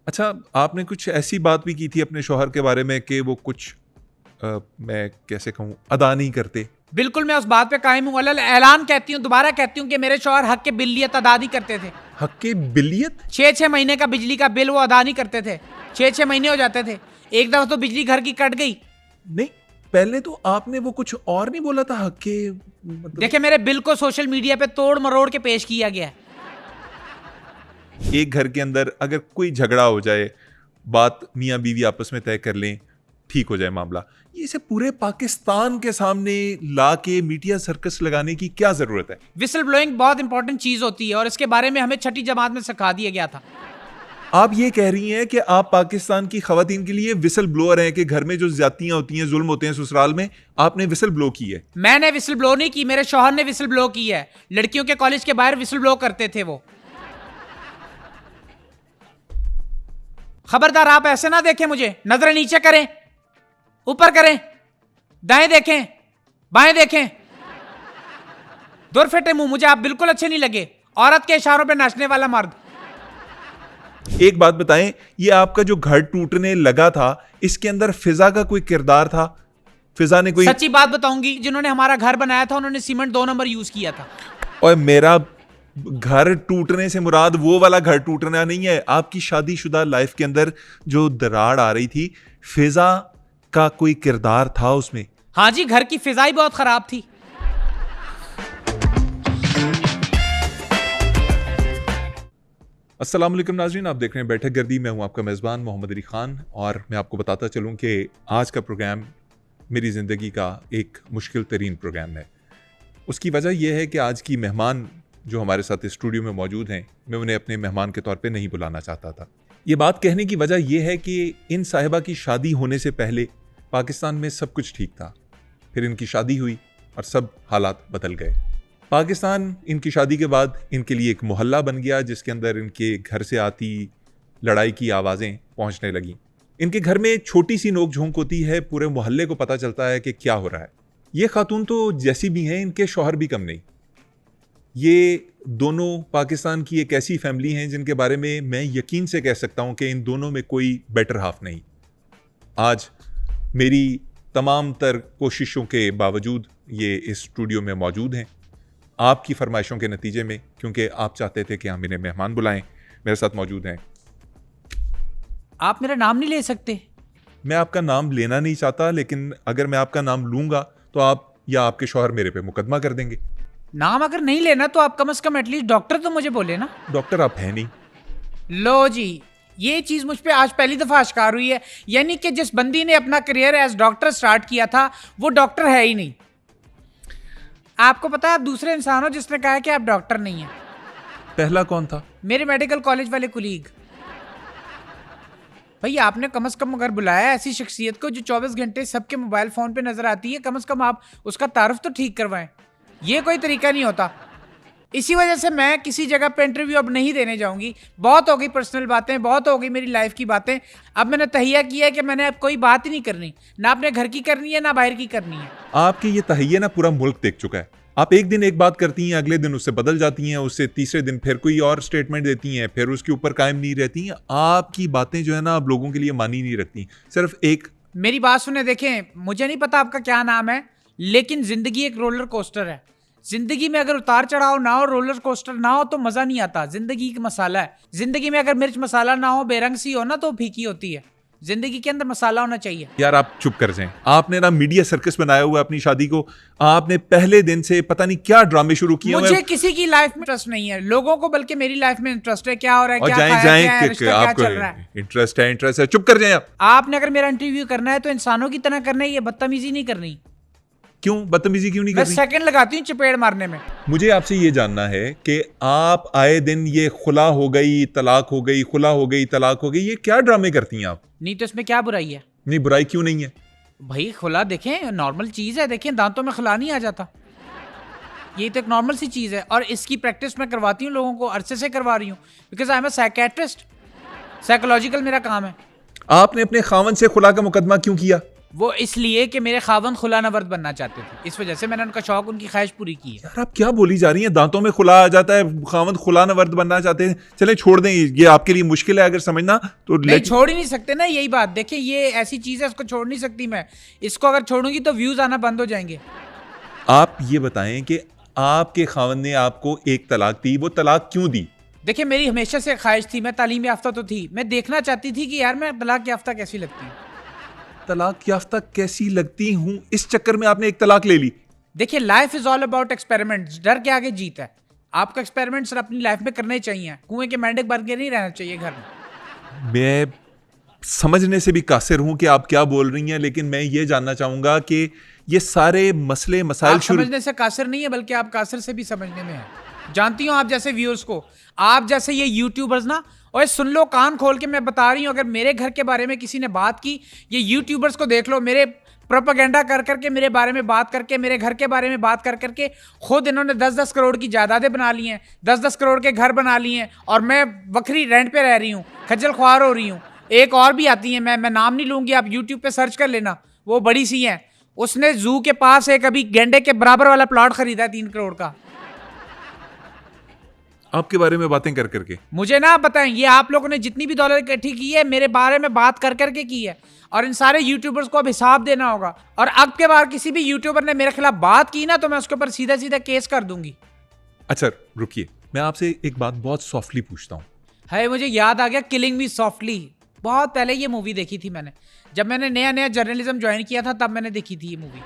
अच्छा, आपने कुछ ऐसी बात भी की थी अपने शौहर के बारे में कि वो कुछ मैं कैसे कहूँ, अदा नहीं करते। बिल्कुल मैं उस बात पे कायम हूँ। अल्लाह ऐलान कहती हूँ, दोबारा कहती हूँ कि मेरे शौहर हक के बिल्लियत अदा नहीं करते थे। हक के बिलियत? 6-6 महीने का बिजली का बिल वो अदा नहीं करते थे। 6-6 महीने हो जाते थे। एक दफा तो बिजली घर की कट गई। नहीं, पहले तो आपने वो कुछ और नहीं बोला था हक के, मतलब देखे मेरे बिल को सोशल मीडिया पे तोड़ मरोड़ के पेश किया गया है। एक घर के अंदर अगर कोई झगड़ा हो जाए, बात मियाँ बीवी आपस में तय कर लें, ठीक हो जाए मामला, ये इसे पूरे पाकिस्तान के सामने ला के मीडिया सर्कस लगाने की क्या जरूरत है? विसल ब्लोइंग बहुत इंपॉर्टेंट चीज होती है और इसके बारे में हमें छठी जमात में सिखा दिया गया था। आप ये कह रही हैं कि आप पाकिस्तान की खवातीन के लिए विसल ब्लोअर हैं कि घर में जो ज्यादतियां होती हैं, जुल्म होते हैं ससुराल में, आपने विसल ब्लो की है? मैंने विसल ब्लो नहीं की, मेरे शौहर ने विसल ब्लो की है। लड़कियों के कॉलेज के बाहर विसल ब्लो करते थे वो। खबरदार आप ऐसे ना देखें मुझे, नजरें नीचे करें, ऊपर करें, दाएं देखें, बाएं देखें। दूर फेटे मुंह, मुझे आप बिल्कुल अच्छे नहीं लगे। औरत के इशारों पे नाचने वाला मर्द। एक बात बताएं, ये आपका जो घर टूटने लगा था, इसके अंदर फिजा का कोई किरदार था? फिजा ने कोई... सच्ची बात बताऊंगी, जिन्होंने हमारा घर बनाया था उन्होंने सीमेंट 2 नंबर यूज किया था। और मेरा घर टूटने से मुराद वो वाला घर टूटना नहीं है। आपकी शादीशुदा लाइफ के अंदर जो दरार आ रही थी, फिजा का कोई किरदार था उसमें? हाँ जी, घर की फिजाई बहुत खराब थी। अस्सलाम वालेकुम नाज़रीन, आप देख रहे हैं बैठक गर्दी। मैं हूं आपका मेज़बान मोहम्मद अली ख़ान और मैं आपको बताता चलूं कि आज का प्रोग्राम मेरी ज़िंदगी का एक मुश्किल तरीन प्रोग्राम है। उसकी वजह यह है कि आज की मेहमान जो हमारे साथ स्टूडियो में मौजूद हैं, मैं उन्हें अपने मेहमान के तौर पे नहीं बुलाना चाहता था। ये बात कहने की वजह यह है कि इन साहिबा की शादी होने से पहले पाकिस्तान में सब कुछ ठीक था, फिर इनकी शादी हुई और सब हालात बदल गए। पाकिस्तान इनकी शादी के बाद इनके लिए एक मोहल्ला बन गया जिसके अंदर इनके घर से आती लड़ाई की आवाज़ें पहुंचने लगीं। इनके घर में छोटी सी नोक झोंक होती है, पूरे मोहल्ले को पता चलता है कि क्या हो रहा है। ये खातून तो जैसी भी हैं, इनके शौहर भी कम नहीं। ये दोनों पाकिस्तान की एक ऐसी फैमिली हैं जिनके बारे में मैं यकीन से कह सकता हूं कि इन दोनों में कोई बेटर हाफ नहीं। आज मेरी तमाम तर कोशिशों के बावजूद ये इस स्टूडियो में मौजूद हैं, आपकी फरमाइशों के नतीजे में, क्योंकि आप चाहते थे कि हम इन्हें मेहमान बुलाएं। मेरे साथ मौजूद हैं। आप मेरा नाम नहीं ले सकते? मैं आपका नाम लेना नहीं चाहता, लेकिन अगर मैं आपका नाम लूंगा तो आप या आपके शौहर मेरे पे मुकदमा कर देंगे। नाम अगर नहीं लेना तो आप कम से कम एटलीस्ट डॉक्टर तो मुझे बोले ना। डॉक्टर आप हैं नहीं। लो जी, ये चीज मुझ पे आज पहली दफा आश्कार हुई है। यानी कि जिस बंदी ने अपना करियर एज डॉक्टर स्टार्ट किया था वो डॉक्टर है ही नहीं। आपको पता है आप दूसरे इंसान हो जिसने कहा है कि आप डॉक्टर नहीं है। पहला कौन था? मेरे मेडिकल कॉलेज वाले कुलीग। भाई आपने कम से कम अगर बुलाया ऐसी शख्सियत को जो 24 घंटे सबके मोबाइल फोन पे नजर आती है, कम से कम आप उसका तारुफ तो ठीक करवाएं। ये कोई तरीका नहीं होता। इसी वजह से मैं किसी जगह पे इंटरव्यू अब नहीं देने जाऊंगी। बहुत हो गई पर्सनल बातें, बहुत हो गई मेरी लाइफ की बातें। अब मैंने तहिया किया है कि मैंने अब कोई बात ही नहीं करनी, ना अपने घर की करनी है ना बाहर की करनी है। आपके ये तहिया ना पूरा मुल्क देख चुका है। आप एक दिन एक बात करती हैं, अगले दिन उससे बदल जाती हैं, उससे तीसरे दिन फिर कोई और स्टेटमेंट देती हैं, फिर उसके ऊपर कायम नहीं रहती हैं। आपकी बातें जो है ना, आप लोगों के लिए मानी नहीं रखती। सिर्फ एक मेरी बात सुने, देखें मुझे नहीं पता आपका क्या नाम है, लेकिन जिंदगी एक रोलर कोस्टर है। जिंदगी में अगर उतार चढ़ाव ना हो, रोलर कोस्टर ना हो तो मजा नहीं आता। जिंदगी एक मसाला है। जिंदगी में अगर मिर्च मसाला ना हो, बेरंग सी हो ना, तो फीकी होती है। जिंदगी के अंदर मसाला होना चाहिए। यार आप चुप कर जाएं। आपने ना मीडिया सर्कस बनाया हुआ है अपनी शादी को। आपने पहले दिन से पता नहीं क्या ड्रामे शुरू किए। मुझे किसी की लाइफ में इंटरेस्ट नहीं है, लोगों को बल्कि मेरी लाइफ में इंटरेस्ट है। क्या हो रहा है, और क्या जाएं खाया, जाएं क्या है, कि रिश्ता क्या चल रहा आपको इंटरेस्ट है। चुप कर जाएं आप। आपने अगर मेरा इंटरव्यू करना है तो इंसानों की तरह करना है, ये बदतमीजी नहीं करनी। क्यों बदतमीजी क्यों नहीं मैं करनी? सेकंड लगाती हूँ चपेड़ मारने में। मुझे आपसे ये जानना है कि आप आए दिन ये खुला हो गई, तलाक हो गई, खुला हो गई, तलाक हो गई, ये क्या ड्रामे करती हैं आप? नहीं तो इसमें क्या बुराई है? नहीं, बुराई क्यों नहीं है? भाई खुला देखें नॉर्मल चीज है। देखें दांतों में खुला नहीं आ जाता। ये तो एक नॉर्मल सी चीज है और इसकी प्रैक्टिस मैं करवाती हूँ लोगों को, अरसे से करवा रही हूँ। Because I am a psychiatrist, psychological मेरा काम है। आपने अपने खावन से खुला का मुकदमा क्यों किया? वो इसलिए कि मेरे खावन खुला नवर्द बनना चाहते थे, इस वजह से मैंने उनका शौक, उनकी ख्वाहिश पूरी की है। यार आप क्या बोली जा रही हैं, दांतों में खुला आ जाता है, खावंद खुला नवर्द बनना चाहते हैं। चले छोड़ दें, ये आपके लिए मुश्किल है अगर समझना तो। नहीं, छोड़ ही नहीं सकते ना, यही बात। देखिए ये ऐसी चीज है, इसको छोड़ नहीं सकती मैं। इसको अगर छोड़ूंगी तो व्यूज आना बंद हो जाएंगे। आप ये बताएं कि आपके खावंद ने आपको एक तलाक दी, वो तलाक क्यों दी? देखिए मेरी हमेशा से ख्वाहिश थी, मैं तालीम याफ्ता तो थी, मैं देखना चाहती थी कि यार मैं तलाक याफ्ता कैसी लगती हूँ। तलाक याफ्ता कैसी लगती हूँ, इस चक्कर में आपने एक तलाक ले ली? देखिए life is all about experiments, डर के आगे जीत है। आपको एक्सपेरिमेंट्स अपनी लाइफ में करने चाहिए, कुएं के मेंढक बन के नहीं रहना चाहिए घर में। मैं समझने से भी कासिर हूं कि आप क्या बोल रही हैं, लेकिन मैं ये जानना चाहूंगा कि ये सारे मसले मसाइल आप समझने से कासिर नहीं है, बल्कि आप कासिर से भी समझने में है। जानती हूँ आप जैसे व्यूअर्स को, आप जैसे ये यूट्यूबर्स ना, और सुन लो कान खोल के, मैं बता रही हूँ, अगर मेरे घर के बारे में किसी ने बात की, ये यूट्यूबर्स को देख लो, मेरे प्रोपेगेंडा कर करके, मेरे बारे में बात करके, मेरे घर के बारे में बात कर करके, खुद इन्होंने 10-10 करोड़ की जायदादें बना ली हैं, 10-10 करोड़ के घर बना लिए हैं, और मैं बकरी रेंट पे रह रही हूँ, खज्जल ख्वार हो रही हूँ। एक और भी आती है, मैं नाम नहीं लूंगी, आप यूट्यूब पे सर्च कर लेना, वो बड़ी सी है, उसने जू के पास एक अभी गेंडे के बराबर वाला प्लॉट खरीदा है 3 करोड़ का। आपके बारे में बातें कर करके। मुझे ना बताएं, ये आप लोगों ने जितनी भी दौलत इकट्ठी की है मेरे बारे में बात कर करके की है, और इन सारे यूट्यूबर्स को अब हिसाब देना होगा। और अब के बाद किसी भी यूट्यूबर ने मेरे खिलाफ बात की ना, तो मैं उसके ऊपर सीधा सीधा केस कर दूंगी। अच्छा रुकिए, मैं आपसे एक बात बहुत सॉफ्टली पूछता हूँ। है, मुझे याद आ गया, किलिंग मी सॉफ्टली। बहुत पहले ये मूवी देखी थी मैंने, जब मैंने नया नया जर्नलिज्म ज्वाइन किया था, तब मैंने देखी थी ये मूवी।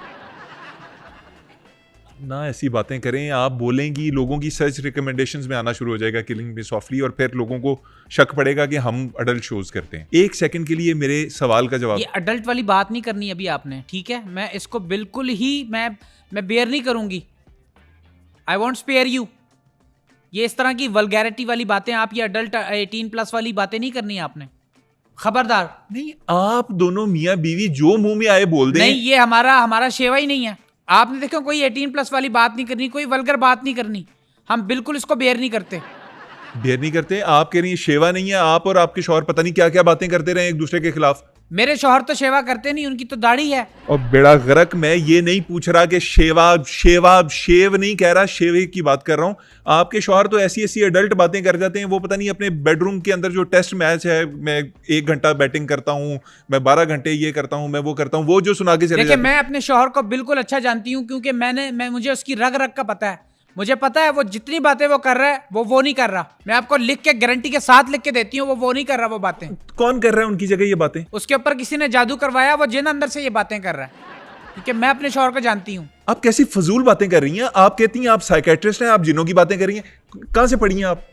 ना ऐसी बातें करें, आप बोलेंगी लोगों की सर्च रिकमेंडेशंस में आना शुरू हो जाएगा किलिंग मी सॉफ्टली, और फिर लोगों को शक पड़ेगा कि हम अडल्ट शोज करते हैं। एक सेकंड के लिए मेरे सवाल का जवाब। ये अडल्ट वाली बात नहीं करनी अभी आपने, ठीक है? मैं इसको बिल्कुल ही मैं बेयर नहीं करूंगी। I want spare you. ये इस तरह की वल्गैरिटी वाली बातें, आप ये अडल्ट 18+ वाली बातें नहीं करनी आपने, खबरदार। नहीं, आप दोनों मियाँ बीवी जो मुंह में आए बोल दें। नहीं, ये हमारा शेवा ही नहीं है। आपने देखो, कोई 18+ वाली बात नहीं करनी, कोई वल्गर बात नहीं करनी, हम बिल्कुल इसको बेयर नहीं करते। बेयर नहीं करते? आप कह रही हैं शेवा नहीं है, आप और आपके शौहर पता नहीं क्या क्या बातें करते रहे एक दूसरे के खिलाफ। मेरे शौहर तो शेवा करते नहीं, उनकी तो दाढ़ी है। और बेड़ा गर्क, मैं ये नहीं पूछ रहा कि शेव नहीं कह रहा, शेवे की बात कर रहा हूँ। आपके शौहर तो ऐसी ऐसी अडल्ट बातें कर जाते हैं, वो पता नहीं अपने बेडरूम के अंदर जो टेस्ट मैच है, मैं 1 घंटा बैटिंग करता हूँ, मैं 12 घंटे ये करता हूँ, मैं वो करता हूँ, वो जो सुना के चले देखिए जाते हैं। मैं अपने शौहर को बिल्कुल अच्छा जानती हूँ, क्योंकि मुझे उसकी रग रग का पता है। मुझे पता है वो जितनी बातें वो कर रहा है, वो नहीं कर रहा। मैं आपको लिख के, गारंटी के साथ लिख के देती हूँ, वो नहीं कर रहा वो बातें। कौन कर रहा है उनकी जगह ये बातें? उसके ऊपर किसी ने जादू करवाया, वो जिन अंदर से ये बातें कर रहा है, क्योंकि मैं अपने शौहर को जानती हूँ। आप कैसी फजूल बातें कर रही हैं? आप कहती हैं आप साइकेट्रिस्ट हैं, आप जिनों की बातें कर रही हैं। कहाँ से पढ़ी हैं आप?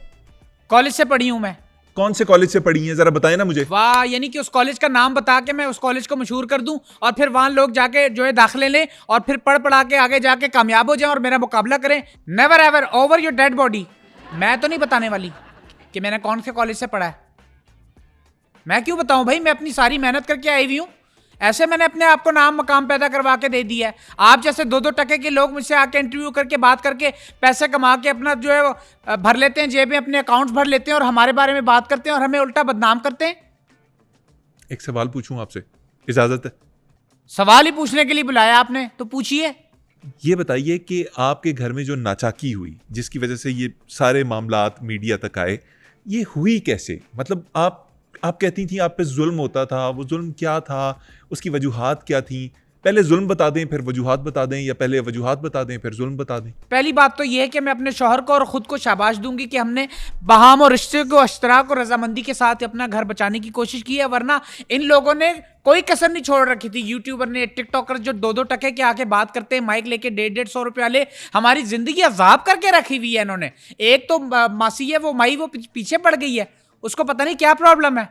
कॉलेज से पढ़ी हूँ मैं। कौन से कॉलेज से पढ़ी हैं, जरा बताएं ना मुझे। वाह, यानी कि उस कॉलेज का नाम बता के मैं उस कॉलेज को मशहूर कर दूं, और फिर वहां लोग जाके जो है दाखिले लें, और फिर पढ़ा के आगे जाके कामयाब हो जाएं और मेरा मुकाबला करें। Never ever over your dead body. मैं तो नहीं बताने वाली कि मैंने कौन से कॉलेज से पढ़ा है। मैं क्यों बताऊं भाई, मैं अपनी सारी मेहनत करके आई हुई हूँ। ऐसे मैंने अपने आप को नाम मकाम पैदा करवा के दे दिया है। आप जैसे 2-2 टके के लोग मुझसे आके इंटरव्यू करके बात करके पैसे कमा के अपना जो है वो भर लेते हैं, जेब में अपने अकाउंट्स भर लेते हैं, और हमारे बारे में बात करते हैं और हमें उल्टा बदनाम करते हैं। एक सवाल पूछूं आपसे, इजाजत है? सवाल ही पूछने के लिए बुलाया आपने, तो पूछिए। ये बताइए कि आपके घर में जो नाचाकी हुई, जिसकी वजह से ये सारे मामलात मीडिया तक आए, ये हुई कैसे? मतलब आप कहती थी आप पे जुल्म होता था, वो जुल्म क्या था, उसकी वजूहात क्या थी? पहले जुल्म बता दें फिर वजूहात बता दें, या पहले वजूहात बता दें फिर जुल्म बता दें? पहली बात तो यह है कि मैं अपने शौहर को और खुद को शाबाश दूंगी कि हमने बहाम और रिश्ते को, अश्तराक और रजामंदी के साथ अपना घर बचाने की कोशिश की है, वरना इन लोगों ने कोई कसर नहीं छोड़ रखी थी। यूट्यूबर ने, टिकटॉकर जो 2-2 टके के आके बात करते हैं माइक लेके 150-150 रुपये वाले, हमारी जिंदगी अजाब करके रखी हुई है इन्होंने। एक तो मासी है वो माई, वो पीछे पड़ गई है, उसको पता नहीं क्या प्रॉब्लम है,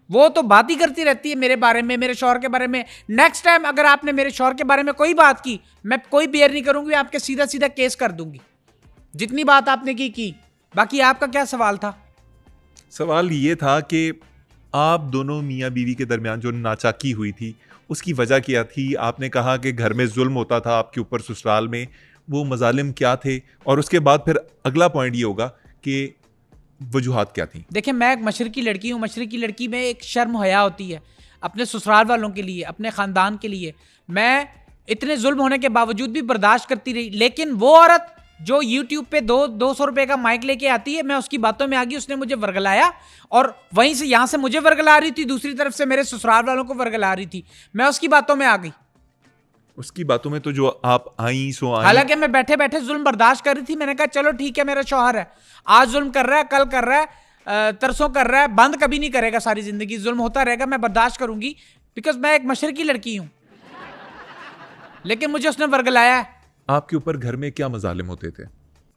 वो तो बात ही करती रहती है मेरे बारे में, मेरे शौहर के बारे में। नेक्स्ट टाइम अगर आपने मेरे शौहर के बारे में कोई बात की, मैं कोई बेयर नहीं करूंगी, आपके सीधा सीधा केस कर दूंगी। जितनी बात आपने की। बाकी आपका क्या सवाल था? सवाल ये था कि आप दोनों मियाँ बीवी के दरमियान जो नाचाकी हुई थी, उसकी वजह क्या थी? आपने कहा कि घर में जुल्म होता था आपके ऊपर ससुराल में, वो मजालिम क्या थे? और उसके बाद फिर अगला पॉइंट ये होगा कि वजूहात क्या थी? देखिए मैं एक मशरकी लड़की हूँ, मशरकी लड़की में एक शर्म हया होती है। अपने ससुराल वालों के लिए, अपने ख़ानदान के लिए। मैं इतने जुल्म होने के बावजूद भी बर्दाश्त करती रही। लेकिन वो औरत जो यूट्यूब पे 200 रुपए का माइक लेके आती है, मैं उसकी बातों में आ गई, उसने मुझे वर्गलाया और वहीं से यहाँ से मुझे वर्गला रही थी, दूसरी तरफ से मेरे ससुराल वालों को वर्गला रही थी। मैं उसकी बातों में आ गई। उसकी बातों में तो जो आप आई सो आई। हालांकि मैं बैठे बैठे जुल्म बर्दाश्त कर रही थी। मैंने कहा चलो ठीक है, मेरा शौहर है, आज जुल्म कर रहा है, कल कर रहा है, तरसों कर रहा है, बंद कभी नहीं करेगा, सारी जिंदगी जुल्म होता रहेगा, मैं बर्दाश्त करूंगी, बिकॉज मैं एक मशरकी लड़की हूं। लेकिन मुझे उसने वर्गलाया है। आपके ऊपर घर में क्या मजालिम होते थे?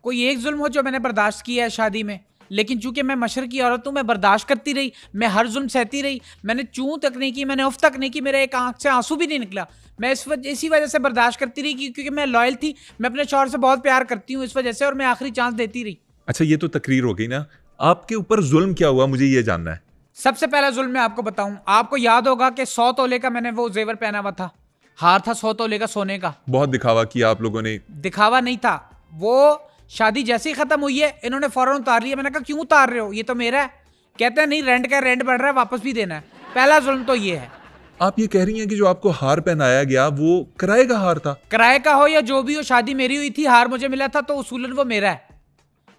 कोई एक जुल्म हो जो मैंने बर्दाश्त किया है शादी में, लेकिन चूंकि मैं मशरकी औरत हूं, मैं बर्दाश्त करती रही, मैं हर जुल्म सहती रही। मैंने चूं तक नहीं की, मैंने उफ तक नहीं की, मेरे एक आंख से आंसू भी नहीं निकला। मैं इसी वजह से बर्दाश्त करती रही क्योंकि मैं लॉयल थी, मैं अपने शौहर से बहुत प्यार करती हूँ इस वजह से, और मैं आखिरी चांस देती रही। अच्छा, ये तो तकरीर हो गई ना, आपके ऊपर जुल्म क्या हुआ, मुझे ये जानना है। सबसे पहला जुल्म मैं आपको बताऊं, आपको याद होगा कि 100 तोले का मैंने वो जेवर पहना हुआ था, हार था 100 तोले का सोने का। बहुत दिखावा किया आप लोगों ने। दिखावा नहीं था, वो शादी जैसे ही खत्म हुई है इन्होंने फौरन उतार लिया। मैंने कहा क्यों उतार रहे हो, ये तो मेरा है। कहते हैं नहीं, रेंट का रेंट बढ़ रहा है, वापस भी देना है। पहला जुल्म तो ये है। आप ये कह रही हैं कि जो आपको हार पहनाया गया वो किराए का हार था? किराए का हो या जो भी हो, शादी मेरी हुई थी, हार मुझे मिला था, तो उसूलन वो मेरा है।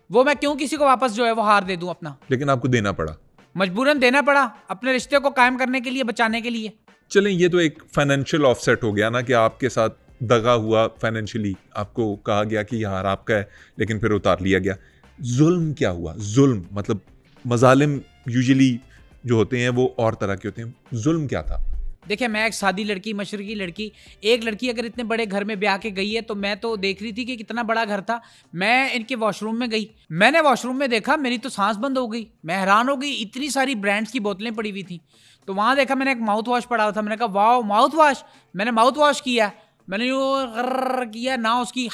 वो मैं क्यों किसी को वापस जो है वो हार दे दूं अपना। लेकिन आपको देना पड़ा? मजबूरन देना पड़ा, अपने रिश्ते को कायम करने के लिए, बचाने के लिए। चलें, ये तो एक फाइनेंशियल ऑफसेट हो गया ना कि आपके साथ दगा हुआ फाइनेंशियली, आपको कहा गया कि ये हार आपका है, लेकिन फिर उतार लिया गया। जुल्म क्या हुआ? जुल्म मतलब मजालिम यूजुअली जो होते हैं वो और तरह के होते हैं, जुल्म क्या था? देखिए, मैं एक सादी लड़की, मशरकी लड़की, एक लड़की अगर इतने बड़े घर में ब्याह के गई है तो मैं तो देख रही थी कि कितना बड़ा घर था। मैं इनके वॉशरूम में गई, मैंने वॉशरूम में देखा, मेरी तो सांस बंद हो गई। मैं हैरान हो गई, इतनी सारी ब्रांड्स की बोतलें पड़ी हुई थी। तो वहाँ देखा मैंने एक माउथ वॉश पड़ा हुआ था। मैंने कहा वाह, माउथ वॉश। मैंने माउथ वॉश किया, मैंने यूँ किया ना, उसकी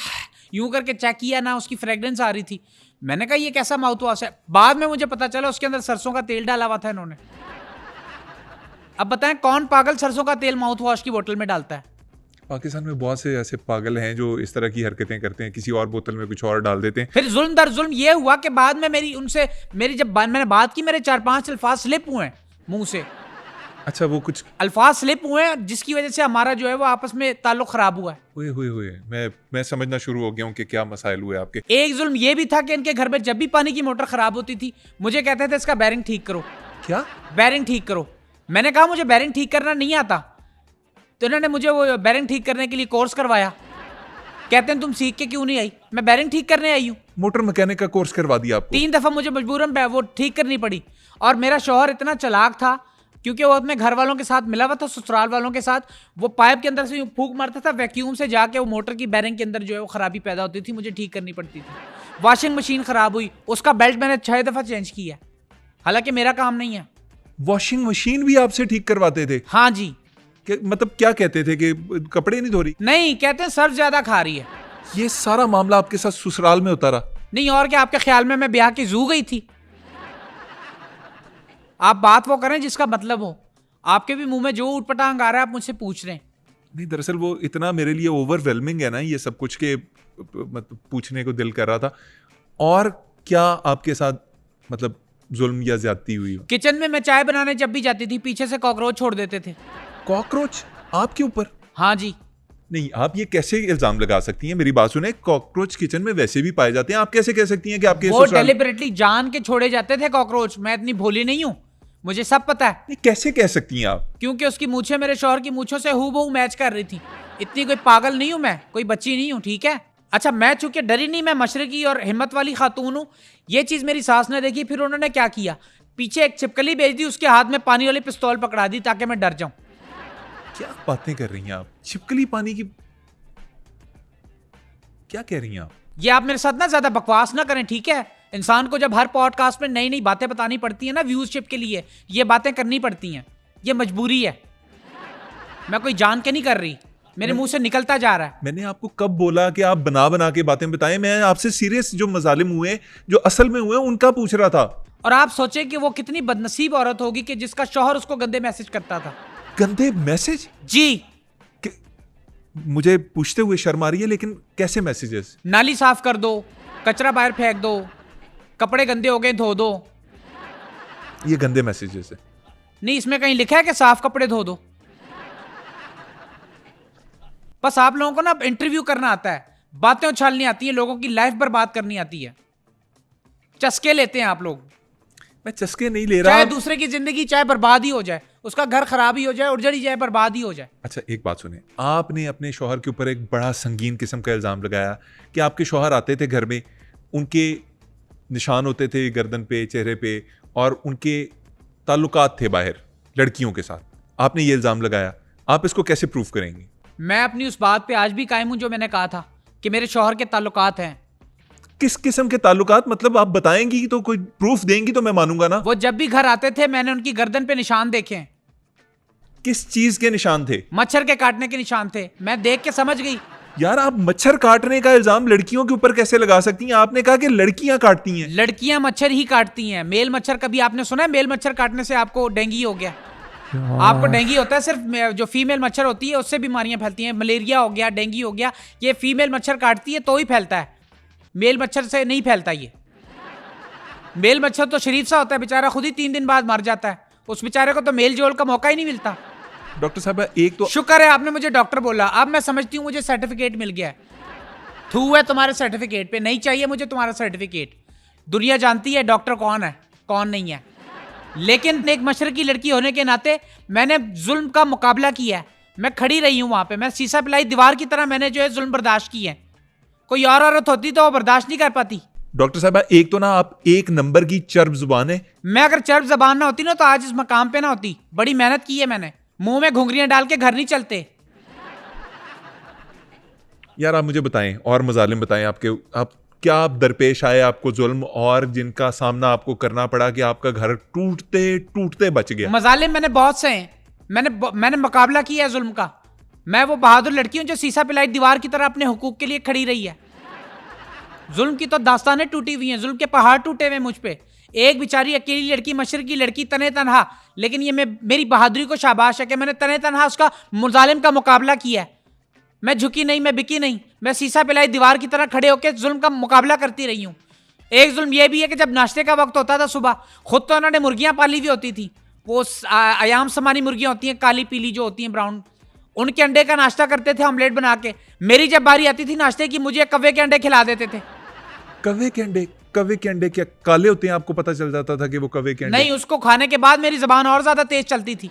यूँ करके चेक किया ना, उसकी फ्रेगरेंस आ रही थी। मैंने कहा ये कैसा माउथ वॉश है। बाद में मुझे पता चला उसके अंदर सरसों का तेल डाला हुआ था इन्होंने। अब बताएं कौन पागल सरसों का तेल माउथ वॉश की बोतल में डालता है? पाकिस्तान में बहुत से ऐसे पागल हैं जो इस तरह की हरकतें करते हैं, किसी और बोतल में कुछ और डाल देते हैं। फिर जुल्म दर जुल्म ये हुआ कि बाद में मैंने बात की, मेरे 4-5 अल्फाज स्लिप हुए मुंह से। अच्छा, वो कुछ अल्फाज स्लिप हुए जिसकी वजह से हमारा जो है वो आपस में ताल्लुक खराब हुआ है। हुए मैं समझना शुरू हो गया हूँ कि क्या मसाइल हुए आपके। एक जुल्म ये भी था कि इनके घर में जब भी पानी की मोटर खराब होती थी, मुझे कहते थे इसका बैरिंग ठीक करो। क्या? बैरिंग ठीक करो। मैंने कहा मुझे बैरिंग ठीक करना नहीं आता, तो इन्होंने मुझे वो बैरिंग ठीक करने के लिए कोर्स करवाया। कहते हैं तुम सीख के क्यों नहीं आई? मैं बैरिंग ठीक करने आई हूँ। मोटर मैकेनिक का कोर्स करवा दिया आपको? 3 दफा मुझे मजबूरन वो ठीक करनी पड़ी। और मेरा शौहर इतना चालाक था, क्योंकि वो अपने घर वालों के साथ मिला हुआ था, ससुराल वालों के साथ, वो पाइप के अंदर से यूं फूंक मारता था, वैक्यूम से जाके वो मोटर की बैरिंग के अंदर जो है वो खराबी पैदा होती थी, मुझे ठीक करनी पड़ती थी। वॉशिंग मशीन खराब हुई, उसका बेल्ट मैंने 6 दफा चेंज किया, हालांकि मेरा काम नहीं है। वॉशिंग मशीन भी आपसे ठीक करवाते थे? हाँ जी। मतलब क्या कहते थे कि कपड़े नहीं धो रही? नहीं, कहते हैं सर्फ ज्यादा खा रही है। ये सारा मामला आपके साथ ससुराल में होता रहा? नहीं और क्या, आपके ख्याल में मैं ब्याह की जू गई थी? आप बात वो करें जिसका मतलब हो। आपके भी मुंह में जो उटपटांग आ रहा है आप मुझसे पूछ रहे हैं। नहीं, दरअसल वो इतना मेरे लिए ओवरवेलमिंग है ना ये सब कुछ के मतलब पूछने को दिल कर रहा था। और क्या आपके साथ मतलब जुल्म या ज्यादती हुई? किचन में मैं चाय बनाने जब भी जाती थी, पीछे से कॉकरोच छोड़ देते थे। कॉकरोच आपके ऊपर? हाँ जी। नहीं, आप ये कैसे इल्जाम लगा सकती हैं? मेरी बात सुने, कॉकरोच किचन में वैसे भी पाए जाते हैं, आप कैसे कह सकती हैं कि आपके वो डेलिबरेटली जान के छोड़े जाते थे कॉकरोच। मैं इतनी भोली नहीं हूँ, मुझे सब पता है। नहीं, कैसे कह सकती हैं आप? क्योंकि उसकी मूछें मेरे शौहर की मूछों से हूबहू मैच कर रही थी। इतनी कोई पागल नहीं हूं मैं, कोई बच्ची नहीं हूं, ठीक है? अच्छा, मैं चूंकि डरी नहीं, मैं मशरकी और हिम्मत वाली खातून हूं। ये चीज मेरी सास ने देखी, फिर उन्होंने क्या किया, पीछे एक छिपकली भेज दी, उसके हाथ में पानी वाली पिस्तौल पकड़ा दी ताकि मैं डर जाऊं। क्या बातें कर रही हैं आप? छिपकली पानी की क्या कह रही हैं आप? ये आप मेरे साथ ना ज्यादा बकवास ना करें, ठीक है? इंसान को जब हर पॉडकास्ट में नई नई बातें बतानी पड़ती है ना व्यूजशिप के लिए, ये बातें करनी पड़ती हैं, ये मजबूरी है। मैं कोई जान के नहीं कर रही, मेरे मुंह से निकलता जा रहा है। मैंने आपको कब बोला कि आप बना बना के बातें बताएं? मैं आपसे सीरियस जो मजालिम हुए, जो असल में हुए, उनका पूछ रहा था। और आप सोचे कि वो कितनी बदनसीब औरत होगी कि जिसका शौहर उसको गंदे मैसेज करता था। गंदे मैसेज? जी। मुझे पूछते हुए शर्म आ रही है, लेकिन कैसे मैसेजेस? नाली साफ कर दो, कचरा बाहर फेंक दो, कपड़े गंदे हो गए धो दो। ये गंदे मैसेजेस है? नहीं, इसमें कहीं लिखा है कि साफ कपड़े धो दो। बस आप लोगों को ना इंटरव्यू करना आता है, बातें उछालनी आती है, लोगों की लाइफ बर्बाद करनी आती है। चस्के लेते हैं आप लोग। मैं चस्के नहीं ले रहा। चाहे दूसरे की जिंदगी चाहे बर्बाद ही हो जाए, उसका घर खराब ही हो जाए, उजड़ ही जाए, बर्बाद ही हो जाए। अच्छा, एक बात सुने, आपने अपने शौहर के ऊपर एक बड़ा संगीन किस्म का इल्ज़ाम लगाया कि आपके शौहर आते थे घर में, उनके निशान होते थे गर्दन पे, चेहरे पे, और उनके ताल्लुकात थे बाहर लड़कियों के साथ। आपने ये इल्ज़ाम लगाया, आप इसको कैसे प्रूफ करेंगे? मैं अपनी उस बात पे आज भी कायम हूं जो मैंने कहा था कि मेरे शौहर के ताल्लुकात हैं। किस किस्म के ताल्लुकात? मतलब आप बताएंगी तो, कोई प्रूफ देंगी तो मैं मानूंगा ना। वो जब भी घर आते थे मैंने उनकी गर्दन पे निशान देखे हैं। किस चीज के निशान थे? मच्छर के काटने के निशान थे। मैं देख के समझ गई। यार, आप मच्छर काटने का इल्जाम लड़कियों के ऊपर कैसे लगा सकती हैं? आपने कहा कि लड़कियां काटती हैं। लड़कियां मच्छर ही काटती हैं, मेल मच्छर। कभी आपने सुना है मेल मच्छर काटने से आपको डेंगू हो गया? आपको डेंगू होता है, सिर्फ जो फीमेल मच्छर होती है उससे बीमारियां फैलती हैं। मलेरिया हो गया, डेंगू हो गया, ये फीमेल मच्छर काटती है तो ही फैलता है, मेल मच्छर से नहीं फैलता। ये मेल मच्छर तो शरीफ सा होता है, बेचारा खुद ही 3 दिन बाद मर जाता है। उस बेचारे को तो मेल जोल का मौका ही नहीं मिलता। डॉक्टर साहब, एक तो शुक्र है आपने मुझे डॉक्टर बोला। अब मैं समझती हूँ मुझे सर्टिफिकेट मिल गया है। थू है तुम्हारे सर्टिफिकेट पे, नहीं चाहिए मुझे तुम्हारा सर्टिफिकेट। दुनिया जानती है डॉक्टर कौन है कौन नहीं है। लेकिन एक मशरकी लड़की होने के नाते मैंने जुल्म का मुकाबला किया है। मैं खड़ी रही हूं वहां पे, मैं शीशा पिलाई दीवार की तरह मैंने जो है जुल्म बर्दाश्त किए हैं। कोई और औरत होती तो वो बर्दाश्त नहीं कर पाती। डॉक्टर साहब, एक तो ना आप एक नंबर की चर्ब जुबान है। मैं अगर चर्ब जबान ना होती ना तो आज इस मकाम पे ना होती। बड़ी मेहनत की है मैंने, मुंह में घुंघरियां डाल के घर नहीं चलते। यार, आप मुझे बताएं और मजालिम बताएं आपके, आप क्या आप दरपेश आए आपको जुल्म, और जिनका सामना आपको करना पड़ा कि आपका घर टूटते टूटते बच गया? मजालिम मैंने बहुत से हैं। मैंने मुकाबला किया है जुल्म का। मैं वो बहादुर लड़की हूं जो शीशा पिलाई दीवार की तरह अपने हुकूक के लिए खड़ी रही है। जुल्म की तो दास्तानें टूटी हुई हैं, जुल्म के पहाड़ टूटे हुए मुझ पे। एक बेचारी अकेली लड़की, मशरकी लड़की, तने तनहा। लेकिन ये मेरी बहादुरी को शाबाश है कि मैंने तने तनहा उसका मुजालिम का मुकाबला किया है। मैं झुकी नहीं, मैं बिकी नहीं, मैं शीशा पिलाई दीवार की तरह खड़े होकर जुल्म का मुकाबला करती रही हूँ। एक जुल्म यह भी है कि जब नाश्ते का वक्त होता था सुबह, खुद तो उन्होंने मुर्गियां पाली हुई होती थी, वो अयाम समानी मुर्गियां होती हैं, काली पीली जो होती हैं, ब्राउन। उनके अंडे का नाश्ता करते थे ऑमलेट बना के। मेरी जब बारी आती थी नाश्ते की, मुझे कव्वे के अंडे खिला देते थे। कव्वे के अंडे? कव्वे के अंडे क्या काले होते हैं? आपको पता चल जाता था कि वो कव्वे के अंडे? नहीं, उसको खाने के बाद मेरी जबान और ज्यादा तेज चलती थी।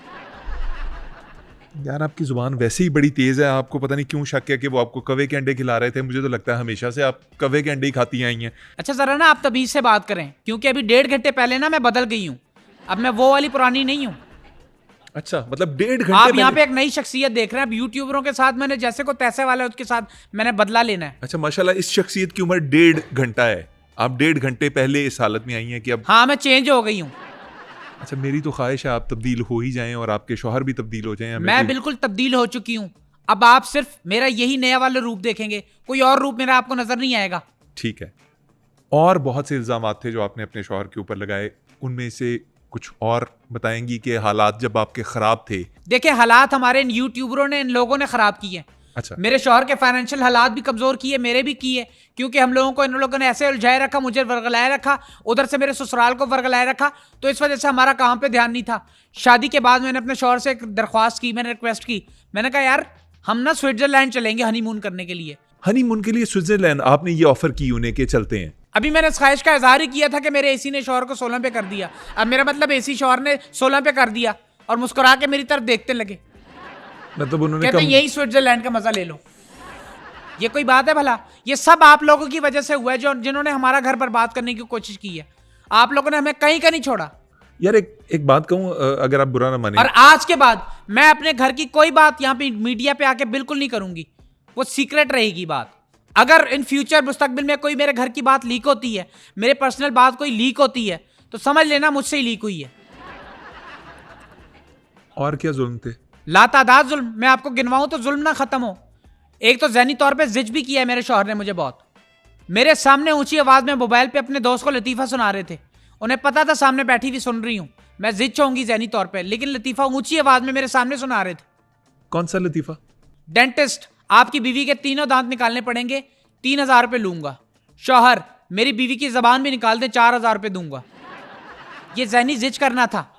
यार, आपकी जुबान वैसे ही बड़ी तेज है, आपको पता नहीं क्यों शक है कि वो आपको कव्वे के अंडे खिला रहे थे। मुझे तो लगता है हमेशा से आप कव्वे के अंडे ही खाती आई हैं। अच्छा, जरा ना आप तमीज से बात करें, क्योंकि अभी 1.5 घंटे पहले ना मैं बदल गई हूँ। अब मैं वो वाली पुरानी नहीं हूँ। अच्छा, मतलब 1.5 घंटे आप यहाँ पहले? पे एक नई शख्सियत देख रहे हैं। अब यूट्यूबरों के साथ मैंने जैसे को तैसे वाले उसके साथ मैंने बदला लेना है। अच्छा, माशाल्लाह, इस शख्सियत की उम्र 1.5 घंटा है। आप 1.5 घंटे पहले इस हालत में आई हैं कि अब? हाँ, मैं चेंज हो गई हूँ। अच्छा, मेरी तो ख्वाहिश है आप तब्दील हो ही जाएं और आपके शौहर भी तब्दील हो जाएं। मैं बिल्कुल तब्दील हो चुकी हूँ। अब आप सिर्फ मेरा यही नया वाला रूप देखेंगे, कोई और रूप मेरा आपको नजर नहीं आएगा। ठीक है। और बहुत से इल्जामात थे जो आपने अपने शौहर के ऊपर लगाए, उनमें से कुछ और बताएंगी कि हालात जब आपके खराब थे? देखिए, हालात हमारे इन यूट्यूबरों ने, इन लोगों ने खराब किए। अच्छा। मेरे शौहर के फाइनेंशियल हालात भी कमजोर किए, मेरे भी किए, क्योंकि हम लोगों को इन लोगों ने ऐसे उलझाए रखा, मुझे वर्गलाए रखा, उधर से मेरे ससुराल को वर्गलाए रखा। तो इस वजह से हमारा काम पे ध्यान नहीं था। शादी के बाद मैंने अपने शौहर से एक दरख्वास्त की, मैंने रिक्वेस्ट की। मैंने कहा यार, हम ना स्विट्जरलैंड चलेंगे हनीमून करने के लिए। हनीमून के लिए स्विट्जरलैंड? आपने ये ऑफर की उन्हें कि चलते हैं? अभी मैंने इस ख्वाहिश का इजहार ही किया था कि मेरे एसी ने शौहर को 16 पे कर दिया। अब मेरा मतलब एसी शौहर ने 16 पे कर दिया और मुस्कुरा के मेरी तरफ देखते लगे। मतलब उन्होंने कहते यही स्विट्जरलैंड का मजा ले लो। ये कोई बात है भला? ये सब आप लोगों की वजह से हुआ है, जो जिन्होंने हमारा घर बर्बाद करने की कोशिश की है। आप लोगों ने हमें कहीं का नहीं छोड़ा। यार, एक बात कहूं, अगर आप बुरा ना माने, और आज के बाद मैं अपने घर की कोई बात यहाँ पे मीडिया पे आके बिल्कुल नहीं करूंगी। वो सीक्रेट रहेगी बात। अगर इन फ्यूचर मुस्तकबिल में कोई मेरे घर की बात लीक होती है, मेरे पर्सनल बात कोई लीक होती है, तो समझ लेना मुझसे ही लीक हुई है। और क्या जुल्म थे? लातादाद जुल्म। मैं आपको गिनवाऊं तो जुल्म ना खत्म हो। एक तो ज़हनी तौर पे जिज भी किया है मेरे शौहर ने मुझे बहुत। मेरे सामने ऊंची आवाज में मोबाइल पे अपने दोस्त को लतीफ़ा सुना रहे थे। उन्हें पता था सामने बैठी हुई सुन रही हूं, मैं जिज होंगी ज़हनी तौर पे, लेकिन लतीफ़ा ऊंची आवाज में मेरे सामने सुना रहे थे। कौन सा लतीफ़ा? डेंटिस्ट, आपकी बीवी के तीनों दांत निकालने पड़ेंगे, 3000 रुपये लूंगा। शौहर, मेरी बीवी की जबान भी निकाल दे, 4000 रुपये दूंगा। ये ज़हनी जिज करना था।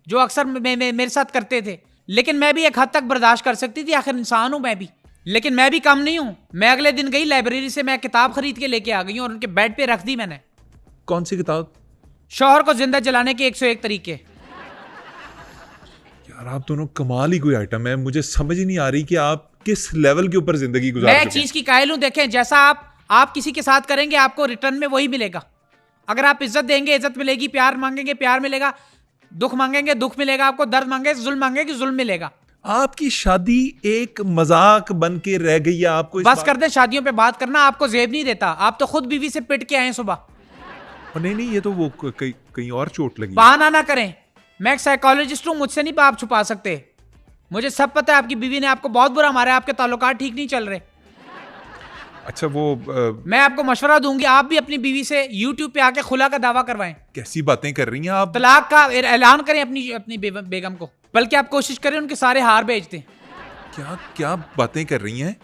जो अक्सर मेरे साथ करते थे, लेकिन मैं भी एक हद तक बर्दाश्त कर सकती थी, आखिर इंसान हूं मैं भी। लेकिन मैं भी कम नहीं हूं। मैं अगले दिन गई लाइब्रेरी से, मैं किताब खरीद के लेके आ गई हूं और उनके बेड पे रख दी मैंने। कौन सी किताब? शौहर को जिंदा जलाने के 101 तरीके। यार आप दोनों कमाल ही कोई आइटम है। मुझे समझ ही नहीं आ रही कि आप किस लेवल के ऊपर जिंदगी गुजार मैं चुके एक चीज की कायल हूं, देखें जैसा आप किसी के साथ करेंगे आपको रिटर्न में वही मिलेगा। अगर आप इज्जत देंगे इज्जत मिलेगी, प्यार मांगेंगे प्यार मिलेगा, दुख मांगेंगे दुख मिलेगा आपको, दर्द मांगेंगे जुल्म मांगेंगे जुल्म मिलेगा। आपकी शादी एक मजाक बन के रह गई है। आपको बस कर दे शादियों पे बात करना, आपको जेब नहीं देता। आप तो खुद बीवी से पिट के आए सुबह। नहीं नहीं, ये तो वो कहीं और चोट लगी। बहाना ना करें, मैं एक साइकोलॉजिस्ट हूं, मुझसे नहीं आप छुपा सकते। मुझे सब पता है आपकी बीवी ने आपको बहुत बुरा मारा है, आपके ताल्लुकात ठीक नहीं चल रहे। अच्छा वो मैं आपको मशवरा दूंगी, आप भी अपनी बीवी से यूट्यूब पे आके खुला का दावा करवाएं, कैसी बातें कर रही हैं आप? तलाक का ऐलान करें अपनी बेगम को। बल्कि आप कोशिश करें उनके सारे हार बेच दें। क्या क्या बातें कर रही हैं?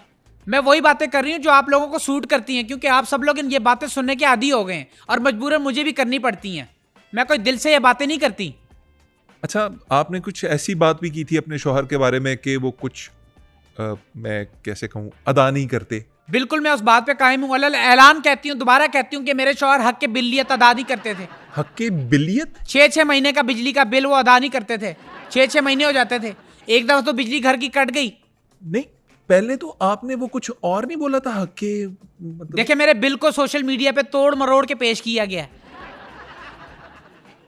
मैं वही बातें कर रही हूँ जो आप लोगों को सूट करती हैं, क्योंकि आप सब लोग इन ये बातें सुनने के आदी हो गए हैं और मजबूरन मुझे भी करनी पड़ती हैं। मैं कोई दिल से ये बातें नहीं करती। अच्छा, आपने कुछ ऐसी बात भी की थी अपने शौहर के बारे में कि वो कुछ मैं कैसे कहूँ, अदा नहीं करते? बिल्कुल, मैं उस बात पे कायम हूँ। ऐलान कहती हूँ, दोबारा कहती हूँ कि मेरे शौहर हक के बिलियत अदा नहीं करते थे। हक के बिलियत? 6-6 महीने का बिजली का बिल वो अदा नहीं करते थे। 6-6 महीने हो जाते थे। एक दफा तो बिजली घर की कट गई। नहीं, पहले तो आपने वो कुछ और नहीं बोला था हक के मतलब? देखिए, मेरे बिल को सोशल मीडिया पे तोड़ मरोड़ के पेश किया गया है।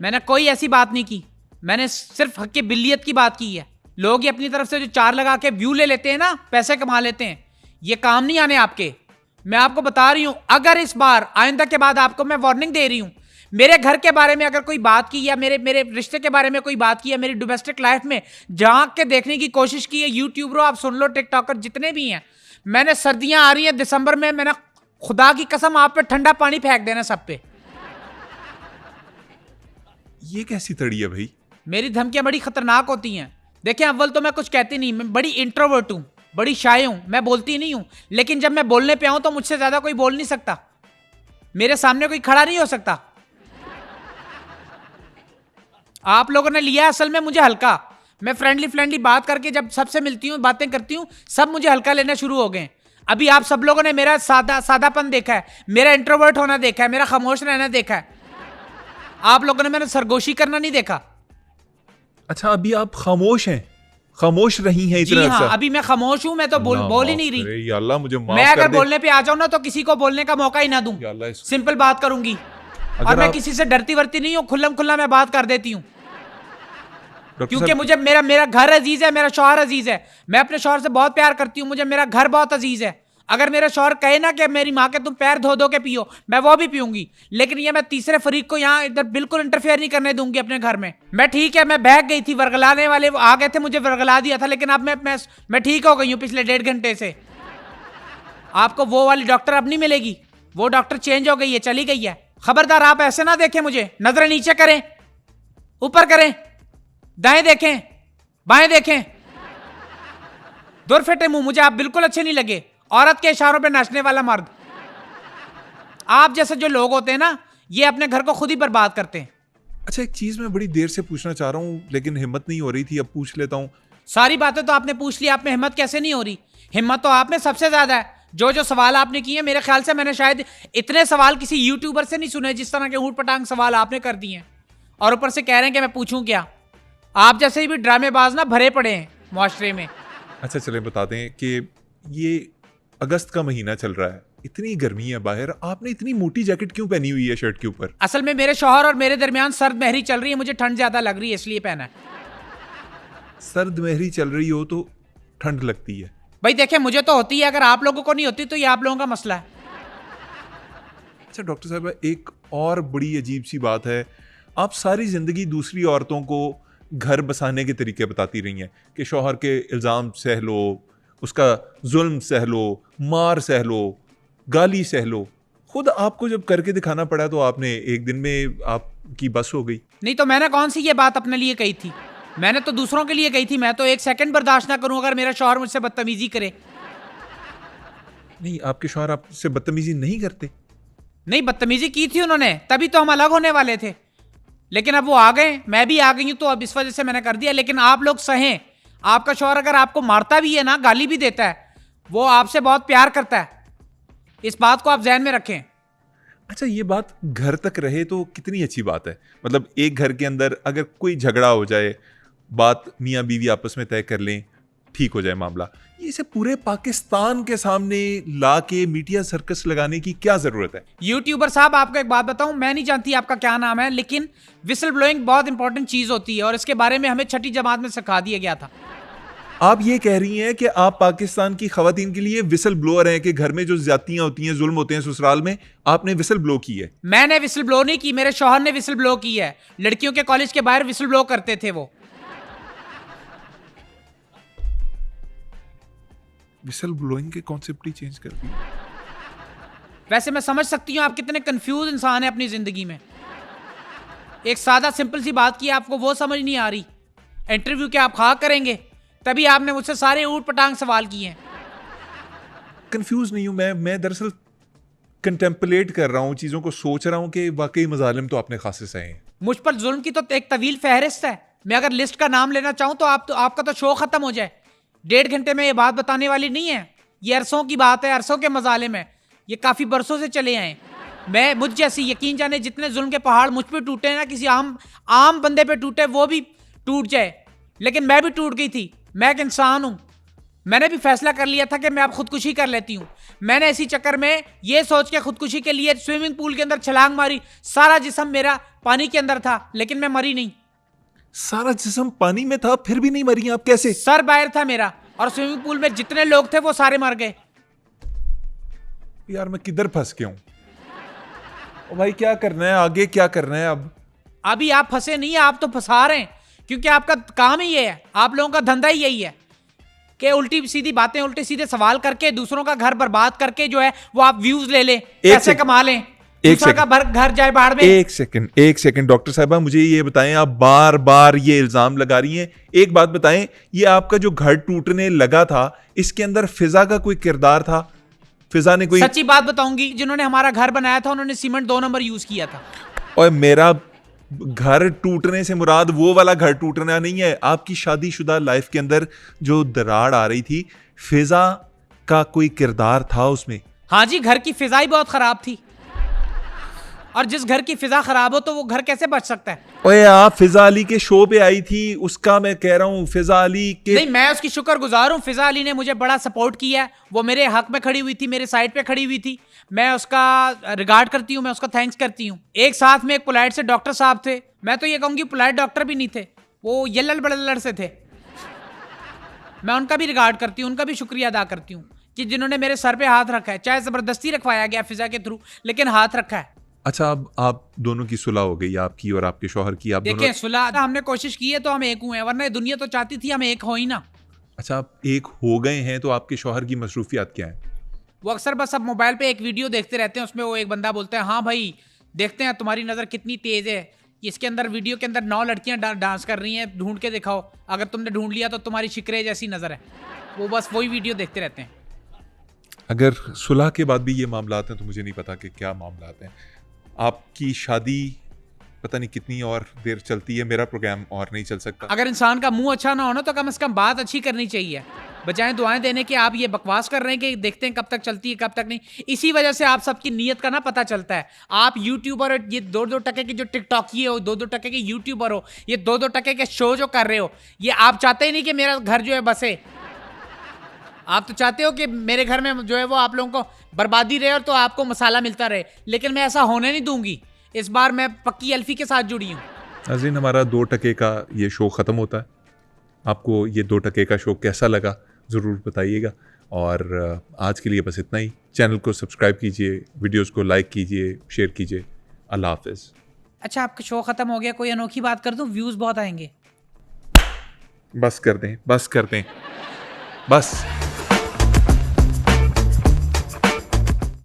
मैंने कोई ऐसी बात नहीं की, मैंने सिर्फ हक की बिलियत की बात की है। लोग ये अपनी तरफ से जो 4 लगा के व्यू ले लेते हैं ना, पैसे कमा लेते हैं, ये काम नहीं आने आपके। मैं आपको बता रही हूं, अगर इस बार आइंदा के बाद आपको मैं वार्निंग दे रही हूं, मेरे घर के बारे में अगर कोई बात की या मेरे रिश्ते के बारे में कोई बात की या मेरी डोमेस्टिक लाइफ में झांक के देखने की कोशिश की है, यूट्यूबरों आप सुन लो, टिकटॉकर जितने भी हैं, मैंने सर्दियां आ रही हैं दिसंबर में, मैंने खुदा की कसम आप पे ठंडा पानी फेंक देना सब पे। ये कैसी तड़ी है भाई? मेरी धमकियां बड़ी खतरनाक होती हैं। देखिए, अव्वल तो मैं कुछ कहती नहीं, मैं बड़ी इंट्रोवर्ट हूं, बड़ी शाय हूं, मैं बोलती नहीं हूं। लेकिन जब मैं बोलने पे आऊं तो मुझसे ज्यादा कोई बोल नहीं सकता, मेरे सामने कोई खड़ा नहीं हो सकता। आप लोगों ने लिया असल में मुझे हल्का। मैं फ्रेंडली बात करके जब सबसे मिलती हूँ, बातें करती हूँ, सब मुझे हल्का लेना शुरू हो गए। अभी आप सब लोगों ने मेरा सादापन देखा है, मेरा इंट्रोवर्ट होना देखा है, मेरा खामोश रहना देखा है। आप लोगों ने मेरा सरगोशी करना नहीं देखा। अच्छा, अभी आप खामोश हैं? खामोश रही हैं इतना जी हाँ, अर्सा? अभी मैं खामोश हूं, मैं तो बोल ही नहीं रही। या अल्लाह, मुझे माफ मैं कर अगर दे। बोलने पे आ जाऊं ना तो किसी को बोलने का मौका ही ना दूं। या अल्लाह, सिंपल बात करूंगी और मैं किसी से डरती वरती नहीं हूँ, खुल्लम खुल्ला मैं बात कर देती हूँ। क्योंकि मुझे मेरा घर अजीज है, मेरा शौहर अजीज है। मैं अपने शौहर से बहुत प्यार करती हूँ, मुझे मेरा घर बहुत अजीज है। अगर मेरा शौहर कहे ना कि मेरी माँ के तुम पैर धो धो के पियो, मैं वो भी पीऊंगी। लेकिन ये मैं तीसरे फरीक को यहाँ इधर बिल्कुल इंटरफेयर नहीं करने दूंगी अपने घर में। मैं ठीक है, मैं बहक गई थी, वर्गलाने वाले आ गए थे, मुझे वर्गला दिया था, लेकिन अब मैं ठीक हो गई हूँ पिछले 1.5 घंटे से। आपको वो वाली डॉक्टर अब नहीं मिलेगी, वो डॉक्टर चेंज हो गई है, चली गई है। खबरदार आप ऐसे ना देखें मुझे, नजरें नीचे करें, ऊपर करें, दाएं देखें, बाएं देखें, दूर फेटे मुंह, मुझे आप बिल्कुल अच्छे नहीं लगे। औरत के इशारों पे नाचने वाला मर्द। आप जैसे जो लोग होते हैं ना, ये अपने घर को खुद ही बर्बाद करते हैं। अच्छा, एक चीज मैं बड़ी देर से पूछना चाह रहा हूँ, लेकिन हिम्मत नहीं हो रही थी, अब पूछ लेता हूँ। सारी बातें तो आपने पूछ ली, आप में हिम्मत कैसे नहीं हो रही? हिम्मत तो आप में सबसे ज्यादा है। जो सवाल आपने किए, मेरे ख्याल से मैंने शायद इतने सवाल किसी यूट्यूबर से नहीं सुने जिस तरह के ऊट पटांग सवाल आपने कर दिए हैं। और ऊपर से कह रहे हैं कि मैं पूछूं क्या? आप जैसे ही भी ड्रामेबाज ना भरे पड़े हैं मुआशरे में। अच्छा, चले बता दें कि ये अगस्त का महीना चल रहा है, इतनी गर्मी है बाहर, आपने इतनी मोटी जैकेट क्यों पहनी हुई है शर्ट के ऊपर? असल में मेरे शौहर और मेरे दरमियान सर्द महरी चल रही है, मुझे ठंड ज्यादा लग रही है इसलिए पहना है। सर्द महरी चल रही हो तो ठंड लगती है भाई देखिए, मुझे तो होती है, अगर आप लोगों को नहीं होती तो ये आप लोगों का मसला है। अच्छा डॉक्टर साहब, एक और बड़ी अजीब सी बात है, आप सारी जिंदगी दूसरी औरतों को घर बसाने के तरीके बताती रही हैं कि शौहर के इल्ज़ाम सह लो, उसका जुल्म सह लो, मार सह लो, गाली सह लो। खुद आपको जब करके दिखाना पड़ा तो आपने एक दिन में आपकी बस हो गई। नहीं तो मैंने कौन सी ये बात अपने लिए कही थी? मैंने तो दूसरों के लिए कही थी। मैं तो 1 सेकंड बर्दाश्त ना करूं अगर मेरा शौहर मुझसे बदतमीजी करे। नहीं, आपके शौहर आपसे बदतमीजी नहीं करते? नहीं, बदतमीजी की थी उन्होंने, तभी तो हम अलग होने वाले थे। लेकिन अब वो आ गए, मैं भी आ गई हूं, तो अब इस वजह से मैंने कर दिया। लेकिन आप लोग सहें, आपका शौहर अगर आपको मारता भी है ना, गाली भी देता है, वो आपसे बहुत प्यार करता है। इस बात को आप ध्यान में रखें। अच्छा, ये बात घर तक रहे तो कितनी अच्छी बात है। मतलब एक घर के अंदर अगर कोई झगड़ा हो जाए, बात मियाँ बीवी आपस में तय कर लें, ठीक हो जाए मामला, इसे पूरे पाकिस्तान के सामने ला के मीडिया सर्कस लगाने की क्या जरूरत है? यूट्यूबर साहब, आपको एक बात बताऊं, मैं नहीं जानती आपका क्या नाम है, लेकिन विसल ब्लोइंग बहुत इंपॉर्टेंट चीज होती है और इसके बारे में हमें छठी जमात में सिखा दिया गया था। आप ये कह रही हैं कि आप पाकिस्तान की खवातीन के लिए विसल ब्लोअर हैं, कि घर में जो ज्यादतियां होती हैं, जुल्म होते हैं ससुराल में, आपने विसल ब्लो की है? मैंने विसल ब्लो नहीं की, मेरे शौहर ने विसल ब्लो की है। लड़कियों के कॉलेज के बाहर विसल ब्लो करते थे वो। विसल ब्लोइंग के कॉन्सेप्ट ही चेंज कर दिया। वैसे मैं समझ सकती हूँ आप कितने कंफ्यूज इंसान हैं अपनी जिंदगी में। एक सादा सिंपल सी बात की आपको वो समझ नहीं आ रही। इंटरव्यू के आप खा करेंगे, तभी आपने मुझसे सारे ऊट पटांग सवाल किए हैं। कंफ्यूज नहीं हूं मैं दरअसल कंटेम्पलेट कर रहा हूं, चीजों को सोच रहा हूं कि वाकई मजालिम तो आपने खासे सहे हैं। मुझ पर जुल्म की तो एक तवील फहरिस्त है। मैं अगर लिस्ट का नाम लेना चाहूं तो आपका तो शो खत्म हो जाए। 1.5 घंटे में ये बात बताने वाली नहीं है। ये अरसों की बात है, अरसों के मजालिम है, ये काफी बरसों से चले आए। मैं मुझ जैसी, यकीन जाने जितने जुल्म के पहाड़ मुझ पे टूटे ना, किसी आम बंदे पे टूटे वो भी टूट जाए, लेकिन मैं भी टूट गई थी। मैं एक इंसान हूं। मैंने भी फैसला कर लिया था कि मैं अब खुदकुशी कर लेती हूं। मैंने इसी चक्कर में ये सोच के खुदकुशी के लिए स्विमिंग पूल के अंदर छलांग मारी। सारा जिस्म मेरा पानी के अंदर था, लेकिन मैं मरी नहीं। सारा जिस्म पानी में था, फिर भी नहीं मरी आप? कैसे? सर बाहर था मेरा, और स्विमिंग पूल में जितने लोग थे वो सारे मर गए। यार मैं किधर फंस गया हूं? ओ भाई, क्या करना है आगे, क्या करना है अब? अभी आप फंसे नहीं, आप तो फंसा रहे हैं, क्योंकि आपका काम ही ये है, आप लोगों का धंधा ही यही है कि उल्टी सीधी बातें, उल्टे सीधे सवाल करके दूसरों का घर बर्बाद करके जो है वो आप व्यूज ले लें, पैसे कमा लें, दूसरा का घर जाए बाहर में। एक सेकंड डॉक्टर साहबा, मुझे ये बताएं, आप बार बार ये इल्जाम लगा रही हैं। एक बात बताएं, ये आपका जो घर टूटने लगा था, इसके अंदर फिजा का कोई किरदार था? फिजा ने कोई... सच्ची बात बताऊंगी, जिन्होंने हमारा घर बनाया था उन्होंने सीमेंट 2 नंबर यूज किया था। और मेरा घर टूटने से मुराद वो वाला घर टूटना नहीं है। आपकी शादीशुदा लाइफ के अंदर जो दरार आ रही थी, फिजा का कोई किरदार था उसमें? हाँ जी, घर की फिजा ही बहुत खराब थी, और जिस घर की फिजा खराब हो तो वो घर कैसे बच सकता है? ओए, आप फिजा अली के शो पे आई थी, उसका मैं कह रहा हूँ। फिजा अली के... नहीं, मैं उसकी शुक्रगुजार हूँ। फिजा अली ने मुझे बड़ा सपोर्ट किया है, वो मेरे हक में खड़ी हुई थी, मेरे साइड पे खड़ी हुई थी। मैं उसका रिगार्ड करती हूँ, मैं उसका थैंक्स करती हूँ। एक साथ में एक पोलाइट से डॉक्टर साहब थे, मैं तो ये कहूँगी पोलाइट डॉक्टर भी नहीं थे, वो यल्लड़ बड़ल्लड़ से थे। मैं उनका भी रिगार्ड करती हूँ, उनका भी शुक्रिया अदा करती हूँ कि जिन्होंने मेरे सर पे हाथ रखा है। चाहे जबरदस्ती रखवाया गया फिजा के थ्रू, लेकिन हाथ रखा है। अच्छा, अब आप दोनों की सुलह हो गई, आपकी और आपके शौहर की? आप देखिए, सुलह हमने कोशिश की है तो हम एक हुए हैं, वरना दुनिया तो चाहती थी हम एक हो ही ना। अच्छा, आप एक हो गए हैं, तो आपके शौहर की मसरूफियात क्या है? वो अक्सर बस अब मोबाइल पे एक वीडियो देखते रहते हैं, उसमें वो एक बंदा बोलता है, हाँ भाई देखते हैं तुम्हारी नज़र कितनी तेज़ है, इसके अंदर वीडियो के अंदर 9 लड़कियां डांस कर रही हैं, ढूंढ के दिखाओ, अगर तुमने ढूंढ लिया तो तुम्हारी शिकरे जैसी नज़र है। वो बस वही वीडियो देखते रहते हैं। अगर सुलह के बाद भी ये मामलात हैं तो मुझे नहीं पता कि क्या मामलात हैं। आपकी शादी पता नहीं कितनी और देर चलती है, मेरा प्रोग्राम और नहीं चल सकता। अगर इंसान का मुंह अच्छा ना हो ना, तो कम से कम बात अच्छी करनी चाहिए, बजाय दुआएं देने के। आप ये बकवास कर रहे हैं कि देखते हैं कब तक चलती है कब तक नहीं। इसी वजह से आप सबकी नीयत का ना पता चलता है। आप यूट्यूबर, ये 2-2 टके के जो टिकटॉकी हो, 2-2 टके के यूट्यूबर हो, ये 2-2 टके के शो जो कर रहे हो, ये आप चाहते ही नहीं कि मेरा घर जो है बसे। आप तो चाहते हो कि मेरे घर में जो है वो आप लोगों को बर्बादी रहे और तो आपको मसाला मिलता रहे, लेकिन मैं ऐसा होने नहीं दूंगी। इस बार मैं पक्की अल्फी के साथ जुड़ी हूँ। नाज़रीन, हमारा 2 टके का ये शो ख़त्म होता है। आपको ये 2 टके का शो कैसा लगा ज़रूर बताइएगा, और आज के लिए बस इतना ही। चैनल को सब्सक्राइब कीजिए, वीडियोस को लाइक कीजिए, शेयर कीजिए। अल्लाह हाफ़िज़। अच्छा, आपका शो ख़त्म हो गया, कोई अनोखी बात कर दूँ? व्यूज़ बहुत आएंगे। बस कर दें, बस कर दें, बस।